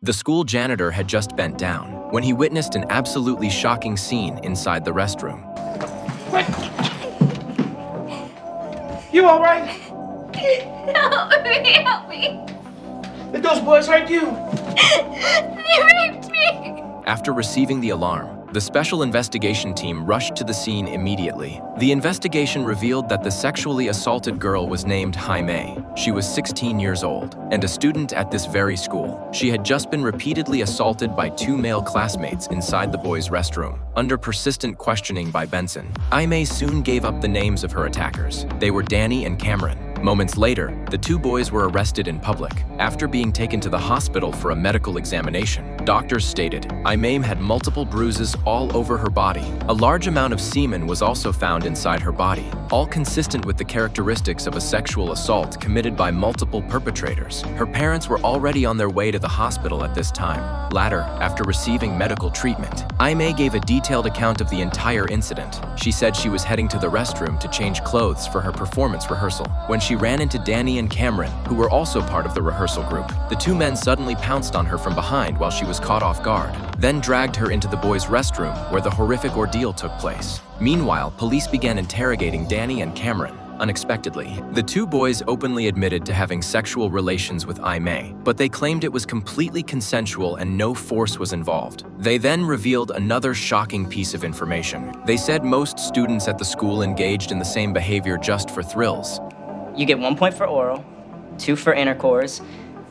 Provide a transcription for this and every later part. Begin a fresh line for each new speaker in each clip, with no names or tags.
The school janitor had just bent down when he witnessed an absolutely shocking scene inside the restroom.
What? You all right?
Help me!
Did those boys hurt you?
They raped me!
After receiving the alarm, the special investigation team rushed to the scene immediately. The investigation revealed that the sexually assaulted girl was named Jaime. She was 16 years old and a student at this very school. She had just been repeatedly assaulted by 2 male classmates inside the boys' restroom. Under persistent questioning by Benson, Jaime soon gave up the names of her attackers. They were Danny and Cameron. Moments later, the 2 boys were arrested in public. After being taken to the hospital for a medical examination, doctors stated Jaime had multiple bruises all over her body. A large amount of semen was also found inside her body, all consistent with the characteristics of a sexual assault committed by multiple perpetrators. Her parents were already on their way to the hospital at this time. Later, after receiving medical treatment, Jaime gave a detailed account of the entire incident. She said she was heading to the restroom to change clothes for her performance rehearsal when she ran into Danny and Cameron, who were also part of the rehearsal group. The 2 men suddenly pounced on her from behind while she was caught off guard, then dragged her into the boys' restroom where the horrific ordeal took place. Meanwhile, police began interrogating Danny and Cameron. Unexpectedly, the 2 boys openly admitted to having sexual relations with Jaime, but they claimed it was completely consensual and no force was involved. They then revealed another shocking piece of information. They said most students at the school engaged in the same behavior just for thrills.
You get 1 point for oral, 2 for intercourse,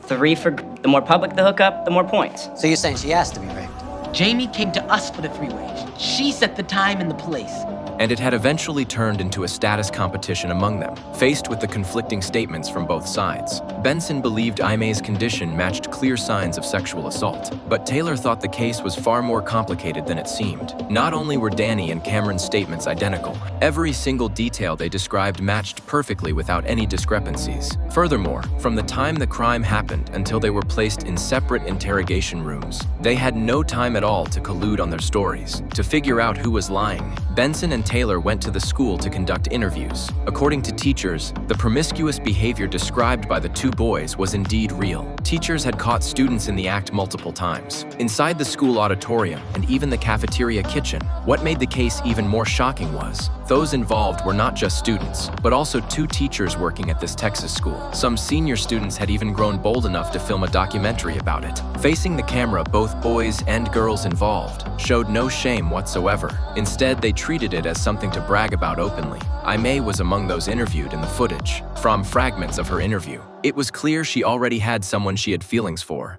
3 for... The more public the hookup, the more points.
So you're saying she has to be raped?
Jamie came to us for the 3-way. She set the time and the place.
And it had eventually turned into a status competition among them, faced with the conflicting statements from both sides. Benson believed Jaime's condition matched clear signs of sexual assault, but Taylor thought the case was far more complicated than it seemed. Not only were Danny and Cameron's statements identical, every single detail they described matched perfectly without any discrepancies. Furthermore, from the time the crime happened until they were placed in separate interrogation rooms, they had no time at all to collude on their stories, to figure out who was lying. Benson and Taylor went to the school to conduct interviews. According to teachers, the promiscuous behavior described by the 2 boys was indeed real. Teachers had caught students in the act multiple times, inside the school auditorium and even the cafeteria kitchen. What made the case even more shocking was, those involved were not just students, but also 2 teachers working at this Texas school. Some senior students had even grown bold enough to film a documentary about it. Facing the camera, both boys and girls involved showed no shame whatsoever. Instead, they treated it as something to brag about openly. Jaime was among those interviewed in the footage. From fragments of her interview, it was clear she already had someone she had feelings for.